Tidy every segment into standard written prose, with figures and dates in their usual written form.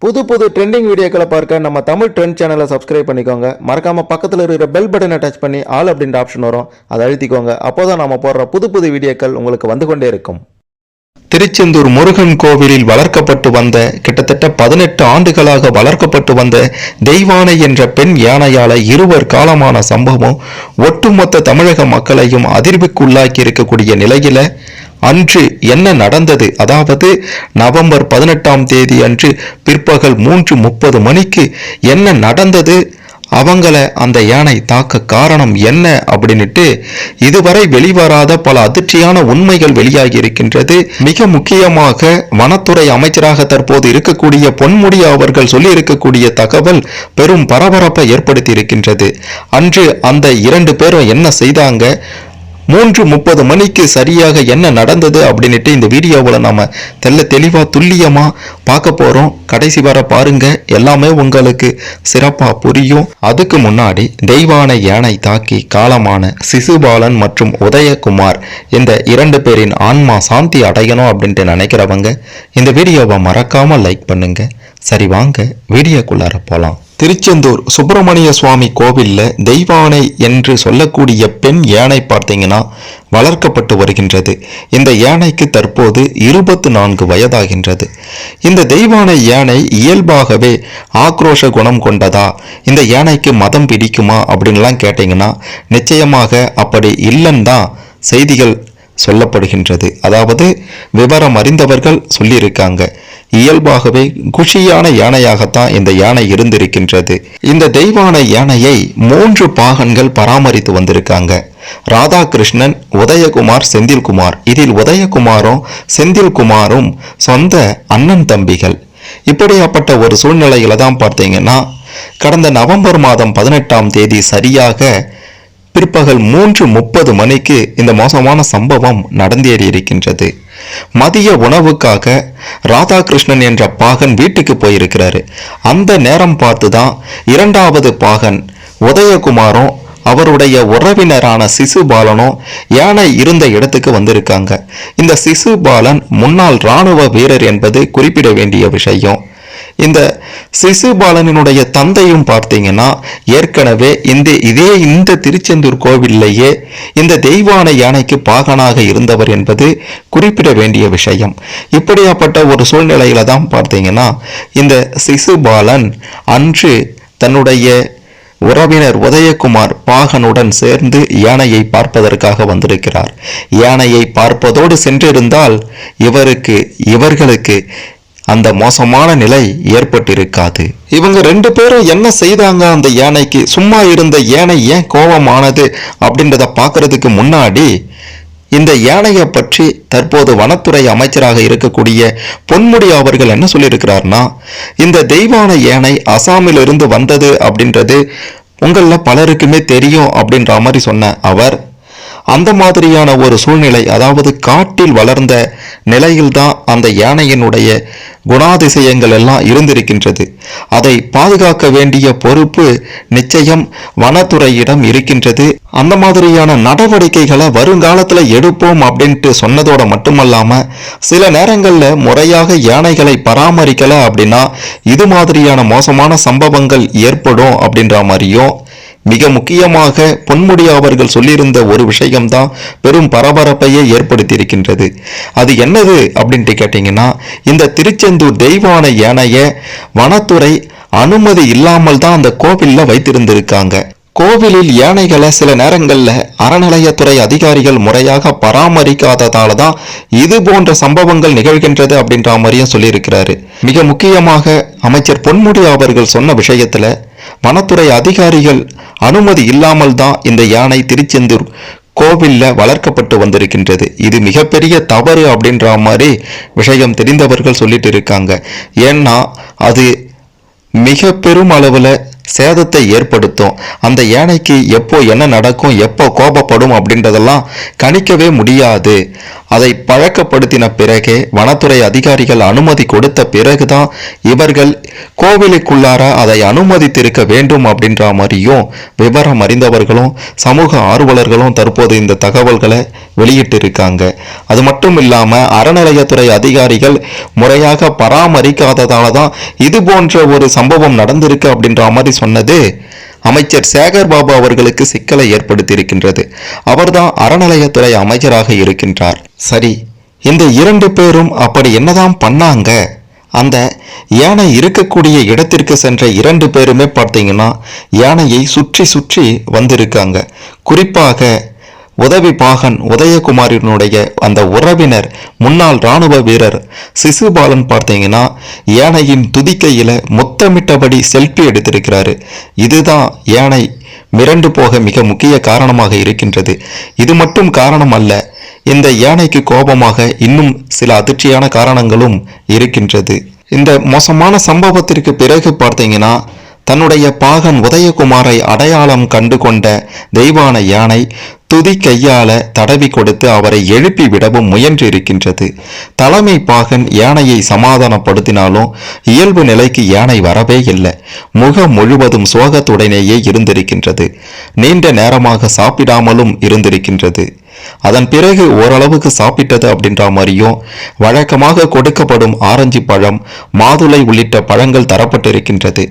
புது புது ட்ரெண்டிங் வீடியோக்களை பார்க்க நம்ம தமிழ் ட்ரெண்ட் சேனலை சப்ஸ்கிரைப் பண்ணிக்கோங்க. மறக்காம பக்கத்தில் இருக்கிற பெல் பட்டனை டச் பண்ணி ஆல் அப்படின்ற ஆப்ஷன் வரும், அதை அழுத்திக்கோங்க. அப்போதான் நம்ம போடுற புது புது வீடியோக்கள் உங்களுக்கு வந்து கொண்டே இருக்கும். திருச்செந்தூர் முருகன் கோவிலில் வளர்க்கப்பட்டு வந்த கிட்டத்தட்ட 18 ஆண்டுகளாக வளர்க்கப்பட்டு வந்த தெய்வானை என்ற பெண் யானையால இருவர் காலமான சம்பவம் ஒட்டுமொத்த தமிழக மக்களையும் அதிர்வுக்குள்ளாக்கி இருக்கக்கூடிய நிலையில அன்று என்ன நடந்தது, அதாவது நவம்பர் 18ஆம் தேதி அன்று பிற்பகல் 3:30 மணிக்கு என்ன நடந்தது, அவங்கள அந்த யானை தாக்க காரணம் என்ன அப்படின்னுட்டு இதுவரை வெளிவராத பல அதிர்ச்சியான உண்மைகள் வெளியாகி இருக்கின்றது. மிக முக்கியமாக வனத்துறை அமைச்சராக தற்போது இருக்கக்கூடிய பொன்முடி அவர்கள் சொல்லி இருக்கக்கூடிய தகவல் பெரும் பரபரப்பை ஏற்படுத்தி இருக்கின்றது. அன்று அந்த 2 பேரும் என்ன செய்தாங்க, 3:30 மணிக்கு சரியாக என்ன நடந்தது அப்படின்ட்டு இந்த வீடியோவில் நாம தெளிவா துல்லியமா பார்க்க போறோம். கடைசி வர பாருங்க, எல்லாமே உங்களுக்கு சிறப்பா புரியும். அதுக்கு முன்னாடி தெய்வானை யானை தாக்கி காலமான சிசுபாலன் மற்றும் உதயகுமார் இந்த 2 பேரின் ஆன்மா சாந்தி அடையணும் அப்படின்ட்டு நினைக்கிறவங்க இந்த வீடியோவை மறக்காம லைக் பண்ணுங்க. சரி, வாங்க வீடியோக்குள்ளார போலாம். திருச்செந்தூர் சுப்பிரமணிய சுவாமி கோவில்ல தெய்வானை என்று சொல்லக்கூடிய பெண் யானை பார்த்தீங்கன்னா வளர்க்கப்பட்டு வருகின்றது. இந்த யானைக்கு தற்போது 24 வயதாகின்றது. இந்த தெய்வானை யானை இயல்பாகவே ஆக்ரோஷ குணம் கொண்டதா, இந்த யானைக்கு மதம் பிடிக்குமா அப்படின்லாம் கேட்டீங்கன்னா நிச்சயமாக அப்படி இல்லைன்னு தான் செய்திகள் சொல்லப்படுகின்றது. அதாவது விவரம் அறிந்தவர்கள் சொல்லியிருக்காங்க. இயல்பாகவே குஷியான யானையாகத்தான் இந்த யானை இருந்திருக்கின்றது. இந்த தெய்வானை யானையை 3 பாகன்கள் பராமரித்து வந்திருக்காங்க. ராதாகிருஷ்ணன், உதயகுமார், செந்தில்குமார். இதில் உதயகுமாரும் செந்தில்குமாரும் சொந்த அண்ணன் தம்பிகள். இப்படியாப்பட்ட ஒரு சூழ்நிலையில தான் பார்த்தீங்கன்னா கடந்த நவம்பர் மாதம் 18ஆம் தேதி சரியாக பிற்பகல் 3:30 மணிக்கு இந்த மோசமான சம்பவம் நடந்தேறி இருக்கின்றது. மதிய உணவுக்காக ராதாகிருஷ்ணன் என்ற பாகன் வீட்டுக்கு போயிருக்கிறாரு. அந்த நேரம் பார்த்துதான் 2வது பாகன் உதயகுமாரும் அவருடைய உறவினரான சிசுபாலனும் யானை இருந்த இடத்துக்கு வந்திருக்காங்க. இந்த சிசுபாலன் முன்னாள் இராணுவ வீரர் என்பது குறிப்பிட வேண்டிய விஷயம். இந்த சிசுபாலனினுடைய தந்தையும் பார்த்தீங்கன்னா ஏற்கனவே இந்த திருச்செந்தூர் கோவிலேயே இந்த தெய்வானை யானைக்கு பாகனாக இருந்தவர் என்பது குறிப்பிட வேண்டிய விஷயம். இப்படியாப்பட்ட ஒரு சூழ்நிலையில தான் பார்த்தீங்கன்னா இந்த சிசுபாலன் அன்று தன்னுடைய உறவினர் உதயகுமார் பாகனுடன் சேர்ந்து யானையை பார்ப்பதற்காக வந்திருக்கிறார். யானையை பார்ப்பதோடு சென்றிருந்தால் இவர்களுக்கு அந்த மோசமான நிலை ஏற்பட்டிருக்காது. இவங்க 2 பேரும் என்ன செய்தாங்க, அந்த யானைக்கு சும்மா இருந்த யானை ஏன் கோபமானது அப்படின்றத பார்க்கறதுக்கு முன்னாடி இந்த யானையை பற்றி தற்போது வனத்துறை அமைச்சராக இருக்கக்கூடிய பொன்முடி அவர்கள் என்ன சொல்லியிருக்கிறார்னா, இந்த தெய்வானை யானை அசாமிலிருந்து வந்தது அப்படின்றது உங்கள பலருக்குமே தெரியும் அப்படின்ற மாதிரி சொன்ன அவர் அந்த மாதிரியான ஒரு சூழ்நிலை, அதாவது காட்டில் வளர்ந்த நிலையில்தான் அந்த யானையினுடைய குணாதிசயங்கள் எல்லாம் இருந்திருக்கின்றது. அதை பாதுகாக்க வேண்டிய பொறுப்பு நிச்சயம் வனத்துறையிடம் இருக்கின்றது. அந்த மாதிரியான நடவடிக்கைகளை வருங்காலத்துல எடுப்போம் அப்படின்ட்டு சொன்னதோட மட்டுமல்லாம சில நேரங்கள்ல முறையாக யானைகளை பராமரிக்கல அப்படின்னா இது மாதிரியான மோசமான சம்பவங்கள் ஏற்படும் அப்படின்ற மாதிரியும் மிக முக்கியமாக பொன்முடி அவர்கள் சொல்லியிருந்த ஒரு விஷயம்தான் பெரும் பரபரப்பையே ஏற்படுத்தி இருக்கின்றது. அது என்னது அப்படின்ட்டு கேட்டீங்கன்னா, இந்த திருச்செந்தூர் தெய்வானை யானையை வனத்துறை அனுமதி இல்லாமல் தான் அந்த கோவில்ல வைத்திருந்திருக்காங்க. கோவிலில் யானைகளை சில நேரங்கள்ல அறநிலையத்துறை அதிகாரிகள் முறையாக பராமரிக்காததால தான் இது போன்ற சம்பவங்கள் நிகழ்கின்றது அப்படின்ற மாதிரியும் சொல்லியிருக்கிறாரு. மிக முக்கியமாக அமைச்சர் பொன்முடி அவர்கள் சொன்ன விஷயத்துல வனத்துறை அதிகாரிகள் அனுமதி இல்லாமல் தான் இந்த யானை திருச்செந்தூர் கோவில்ல வளர்க்கப்பட்டு வந்திருக்கின்றது. இது மிகப்பெரிய தவறு அப்படின்ற மாதிரி விஷயம் தெரிந்தவர்கள் சொல்லிட்டு இருக்காங்க. ஏன்னா அது மிக பெரும் அளவுல சேதத்தை ஏற்படுத்தும். அந்த யானைக்கு எப்போ என்ன நடக்கும், எப்போ கோபப்படும் அப்படின்றதெல்லாம் கணிக்கவே முடியாது. அதை பழக்கப்படுத்தின பிறகே, வனத்துறை அதிகாரிகள் அனுமதி கொடுத்த பிறகுதான் இவர்கள் கோவிலுக்குள்ளார அதை அனுமதித்திருக்க வேண்டும் அப்படின்ற மாதிரியும் விவரம் அறிந்தவர்களும் சமூக ஆர்வலர்களும் தற்போது இந்த தகவல்களை வெளியிட்டு இருக்காங்க. அது மட்டும் இல்லாம அறநிலையத்துறை அதிகாரிகள் முறையாக பராமரிக்காததால தான் இது போன்ற ஒரு சம்பவம் நடந்திருக்கு அப்படின்ற மாதிரி சொன்னது அமைச்சர் சேகர் பாபு அவர்களுக்கு சிக்கலை ஏற்படுத்தி இருக்கின்றது. அவர்தான் அறநிலையத்துறை அமைச்சராக இருக்கின்றார். சரி, இந்த 2 பேரும் அப்படி என்னதான் பண்ணாங்க? அந்த யானை இருக்கக்கூடிய இடத்திற்கு சென்ற 2 பேருமே பார்த்தீங்கன்னா யானையை சுற்றி சுற்றி வந்திருக்காங்க. குறிப்பாக உதவி பாகன் உதயகுமாரினுடைய அந்த உறவினர் முன்னாள் இராணுவ வீரர் சிசுபாலன் பார்த்தீங்கன்னா யானையின் துதிக்கையில முத்தமிட்டபடி செல்ஃபி எடுத்திருக்கிறாரு. இதுதான் யானை மிரண்டு போக மிக முக்கிய காரணமாக இருக்கின்றது. இது மட்டும் காரணம் அல்ல, இந்த யானைக்கு கோபமாக இன்னும் சில அதிர்ச்சியான காரணங்களும் இருக்கின்றது. இந்த மோசமான சம்பவத்திற்கு பிறகு பார்த்தீங்கன்னா தன்னுடைய பாகன் உதயகுமாரை அடையாளம் கண்டு கொண்ட தெய்வான யானை துதி கையால தடவி கொடுத்து அவரை எழுப்பி விடவும் முயன்று இருக்கின்றது. தலைமை பாகன் யானையை சமாதானப்படுத்தினாலும் இயல்பு நிலைக்கு யானை வரவே இல்லை. முகம் முழுவதும் சோகத்துடனேயே இருந்திருக்கின்றது. நீண்ட நேரமாக சாப்பிடாமலும் இருந்திருக்கின்றது. அதன் பிறகு ஓரளவுக்கு சாப்பிட்டது அப்படின்ற மாதிரியும் வழக்கமாக கொடுக்கப்படும் ஆரஞ்சு பழம், மாதுளை உள்ளிட்ட பழங்கள் தரப்பட்டிருக்கின்றது.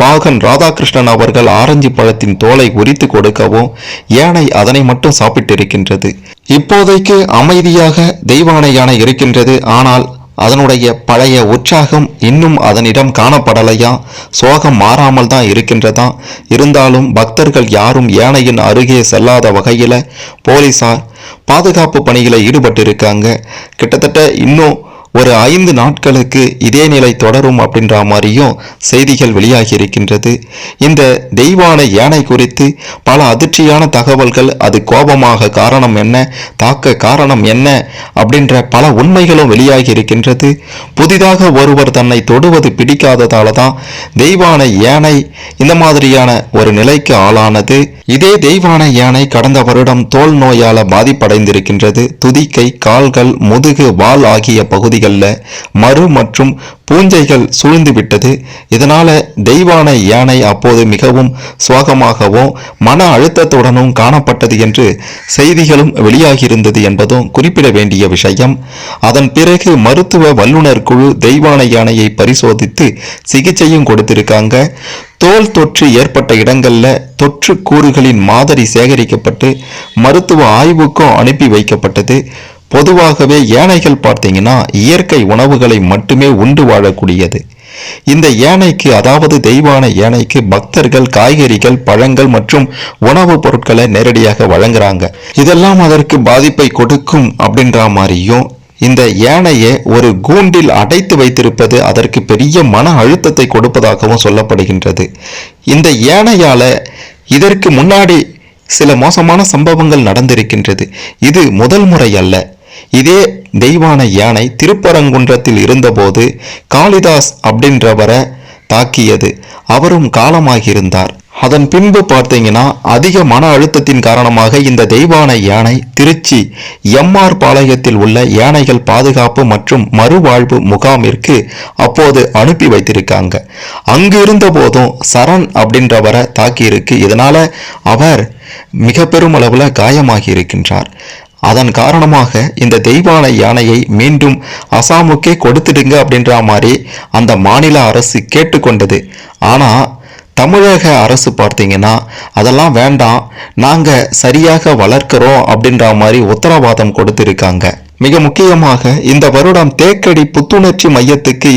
பாகன் ராதாகிருஷ்ணன் அவர்கள் ஆரஞ்சு பழத்தின் தோலை உரித்து கொடுக்கவும் யானை அதனை மட்டும் சாப்பிட்டிருக்கின்றது. இப்போதைக்கு அமைதியாக தெய்வானை யானை இருக்கின்றது. ஆனால் அதனுடைய பழைய உற்சாகம் இன்னும் அதனிடம் காணப்படலையா, சோகம் மாறாமல் தான் இருக்கின்றதா. இருந்தாலும் பக்தர்கள் யாரும் யானையின் அருகே செல்லாத வகையில போலீசார் பாதுகாப்பு பணிகளை ஈடுபட்டிருக்காங்க. கிட்டத்தட்ட இன்னும் ஒரு 5 நாட்களுக்கு இதே நிலை தொடரும் அப்படின்ற மாதிரியும் செய்திகள் வெளியாகி இருக்கின்றது. இந்த தெய்வான யானை குறித்து பல அதிர்ச்சியான தகவல்கள், அது கோபமாக காரணம் என்ன, தாக்க காரணம் என்ன அப்படின்ற பல உண்மைகளும் வெளியாகி இருக்கின்றது. புதிதாக ஒருவர் தன்னை தொடுவது பிடிக்காததால தான் தெய்வான யானை இந்த மாதிரியான ஒரு நிலைக்கு ஆளானது. இதே தெய்வான யானை கடந்த வருடம் தோல் நோயால பாதிப்படைந்திருக்கின்றது. துதிக்கை, கால்கள், முதுகு, வால் ஆகிய பகுதிகளில் மறு மற்றும் பூஞ்சைகள் சூழ்ந்து விட்டது. இதனால தெய்வான யானை அப்போது மிகவும் சோகமாகவும் மன அழுத்தத்துடனும் காணப்பட்டது என்று செய்திகளும் வெளியாகியிருந்தது என்பதும் குறிப்பிட வேண்டிய விஷயம். அதன் பிறகு மருத்துவ வல்லுநர் குழு தெய்வான யானையை பரிசோதித்து சிகிச்சையும் கொடுத்திருக்காங்க. தோல் தொற்று ஏற்பட்ட இடங்கள்ல தொற்று கூறுகளின் மாதிரி சேகரிக்கப்பட்டு மருத்துவ ஆய்வுக்கும் அனுப்பி வைக்கப்பட்டது. பொதுவாகவே யானைகள் பார்த்தீங்கன்னா இயற்கை உணவுகளை மட்டுமே உண்டு வாழக்கூடியது. இந்த யானைக்கு, அதாவது தெய்வான யானைக்கு பக்தர்கள் காய்கறிகள், பழங்கள் மற்றும் உணவுப் பொருட்களை நேரடியாக வழங்குறாங்க. இதெல்லாம் அதற்கு பாதிப்பை கொடுக்கும் அப்படின்ற மாதிரியும், இந்த யானையை ஒரு கூண்டில் அடைத்து வைத்திருப்பது அதற்கு பெரிய மன அழுத்தத்தை கொடுப்பதாகவும் சொல்லப்படுகின்றது. இந்த யானையால இதற்கு முன்னாடி சில மோசமான சம்பவங்கள் நடந்திருக்கின்றது. இது முதல் முறை அல்ல. இதே தெய்வான யானை திருப்பரங்குன்றத்தில் இருந்தபோது காளிதாஸ் அப்படின்றவரை தாக்கியது. அவரும் காலமாகியிருந்தார். அதன் பின்பு பார்த்தீங்கன்னா அதிக மன அழுத்தத்தின் காரணமாக இந்த தெய்வான யானை திருச்சி எம்ஆர் பாளையத்தில் உள்ள யானைகள் பாதுகாப்பு மற்றும் மறுவாழ்வு முகாமிற்கு அப்போது அனுப்பி வைத்திருக்காங்க. அங்கு இருந்த போதும் சரண் அப்படின்றவரை தாக்கியிருக்கு. இதனால அவர் மிக பெரும் அளவுல காயமாகி இருக்கின்றார். அதன் காரணமாக இந்த தெய்வான யானையை மீண்டும் அசாமுக்கே கொடுத்துடுங்க அப்படின்ற மாதிரி அந்த மாநில அரசு கேட்டுக்கொண்டது. ஆனா தமிழக அரசு பார்த்தீங்கன்னா அதெல்லாம் வேண்டாம், நாங்க சரியாக வளர்க்கிறோம் அப்படின்ற மாதிரி உத்தரவாதம் கொடுத்திருக்காங்க. மிக முக்கியமாக இந்த வருடம் தேக்கடி புத்துணர்ச்சி மையத்துக்கு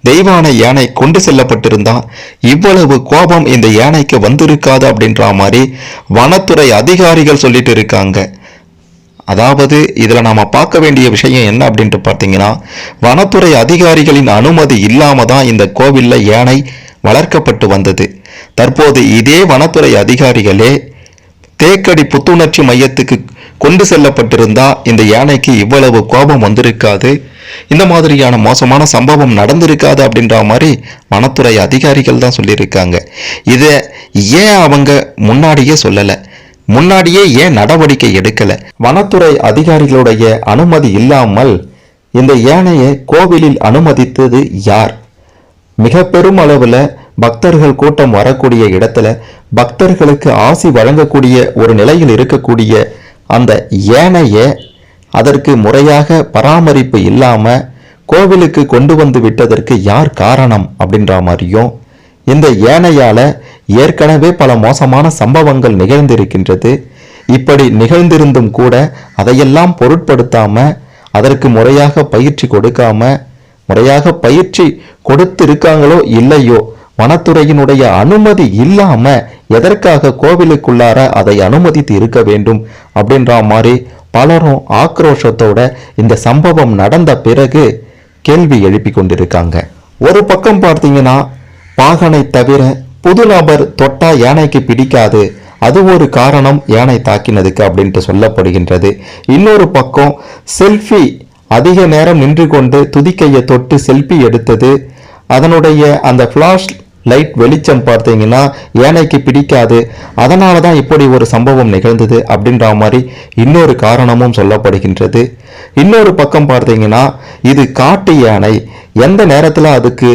தெய்வான யானை கொண்டு செல்லப்பட்டிருந்தா இவ்வளவு கோபம் இந்த யானைக்கு வந்திருக்காது அப்படின்ற மாதிரி வனத்துறை அதிகாரிகள் சொல்லிட்டு இருக்காங்க. அதாவது இதுல நாம பார்க்க வேண்டிய விஷயம் என்ன அப்படின்ட்டு பார்த்தீங்கன்னா, வனத்துறை அதிகாரிகளின் அனுமதி இல்லாம தான் இந்த கோவில்ல யானை வளர்க்கப்பட்டு வந்தது. தற்போது இதே வனத்துறை அதிகாரிகளே தேக்கடி புத்துணர்ச்சி மையத்துக்கு கொண்டு செல்லப்பட்டிருந்தா இந்த யானைக்கு இவ்வளவு கோபம் வந்திருக்காது, இந்த மாதிரியான மோசமான சம்பவம் நடந்திருக்காது அப்படின்ற மாதிரி வனத்துறை அதிகாரிகள் தான் சொல்லியிருக்காங்க. இதை ஏன் அவங்க முன்னாடியே சொல்லலை, முன்னாடியே ஏன் நடவடிக்கை எடுக்கல? வனத்துறை அதிகாரிகளுடைய அனுமதி இல்லாமல் இந்த யானையை கோவிலில் அனுமதித்தது யார்? மிக பெரும் அளவில் பக்தர்கள் கூட்டம் வரக்கூடிய இடத்துல பக்தர்களுக்கு ஆசி வழங்கக்கூடிய ஒரு நிலையில் இருக்கக்கூடிய அந்த யானையை அதற்கு முறையாக பராமரிப்பு இல்லாம கோவிலுக்கு கொண்டு வந்து விட்டதற்கு யார் காரணம் அப்படின்ற மாதிரியும், இந்த யானையால ஏற்கனவே பல மோசமான சம்பவங்கள் நிகழ்ந்திருக்கின்றது. இப்படி நிகழ்ந்திருந்தும் கூட அதையெல்லாம் பொருட்படுத்தாம அதற்கு முறையாக பயிற்சி கொடுக்காம, முறையாக பயிற்சி கொடுத்திருக்காங்களோ இல்லையோ, வனத்துறையினுடைய அனுமதி இல்லாம எதற்காக கோவிலுக்குள்ளார அதை அனுமதித்து இருக்க வேண்டும் அப்படின்ற மாதிரி பலரும் ஆக்ரோஷத்தோட இந்த சம்பவம் நடந்த பிறகு கேள்வி எழுப்பி கொண்டிருக்காங்க. ஒரு பக்கம் பார்த்தீங்கன்னா பாகனை தவிர புது நபர் தொட்டா யானைக்கு பிடிக்காது, அது ஒரு காரணம் யானை தாக்கினதுக்கு அப்படின்ட்டு சொல்லப்படுகின்றது. இன்னொரு பக்கம் செல்ஃபி அதிக நேரம் நின்று கொண்டு துதிக்கையை தொட்டு செல்ஃபி எடுத்தது, அதனுடைய அந்த ஃப்ளாஷ் லைட் வெளிச்சம் பார்த்தீங்கன்னா யானைக்கு பிடிக்காது, அதனால தான் இப்படி ஒரு சம்பவம் நிகழ்ந்தது அப்படின்ற மாதிரி இன்னொரு காரணமும் சொல்லப்படுகின்றது. இன்னொரு பக்கம் பார்த்தீங்கன்னா இது காட்டு யானை, எந்த நேரத்தில் அதுக்கு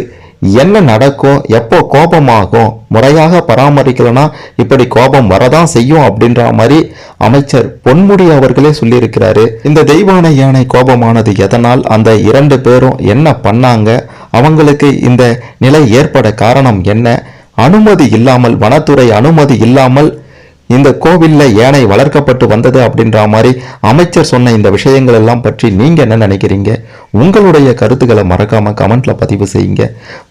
என்ன நடக்கும், எப்போ கோபமாகும், முறையாக பராமரிக்கலனா இப்படி கோபம் வரதான் செய்யும் அப்படின்ற மாதிரி அமைச்சர் பொன்முடி அவர்களே சொல்லியிருக்கிறாரு. இந்த தெய்வானை யானை கோபமானது எதனால், அந்த 2 பேரும் என்ன பண்ணாங்க, அவங்களுக்கு இந்த நிலை ஏற்பட காரணம் என்ன, அனுமதி இல்லாமல், வனத்துறை அனுமதி இல்லாமல் இந்த கோவில்ல யானை வளர்க்கப்பட்டு வந்தது அப்படின்ற மாதிரி அமைச்சர் சொன்ன இந்த விஷயங்கள் எல்லாம் பற்றி நீங்க என்ன நினைக்கிறீங்க? உங்களுடைய கருத்துக்களை மறக்காம கமெண்ட்ல பதிவு செய்யுங்க.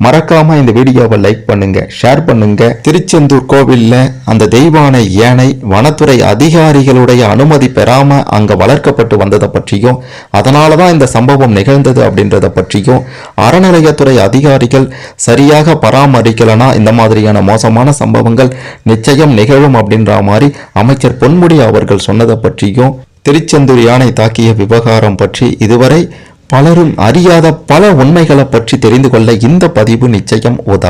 மறக்காம இந்த வீடியோவை லைக் பண்ணுங்க, ஷேர் பண்ணுங்க. திருச்செந்தூர் கோவில்ல அந்த தெய்வானை யானை வனத்துறை அதிகாரிகளுடைய அனுமதி பெறாம அங்க வளர்க்கப்பட்டு வந்ததை பற்றியும், அதனாலதான் இந்த சம்பவம் நிகழ்ந்தது அப்படின்றத பற்றியும், அறநிலையத்துறை அதிகாரிகள் சரியாக பராமரிக்கலனா இந்த மாதிரியான மோசமான சம்பவங்கள் நிச்சயம் நிகழும் அப்படின்ற மாதிரி அமைச்சர் பொன்முடி அவர்கள் சொன்னதை பற்றியும், திருச்செந்தூர் யானை தாக்கிய விவகாரம் பற்றி இதுவரை பலரும் அறியாத பல உண்மைகளை பற்றி தெரிந்து கொள்ள இந்த பதிவு நிச்சயம் உதவும்.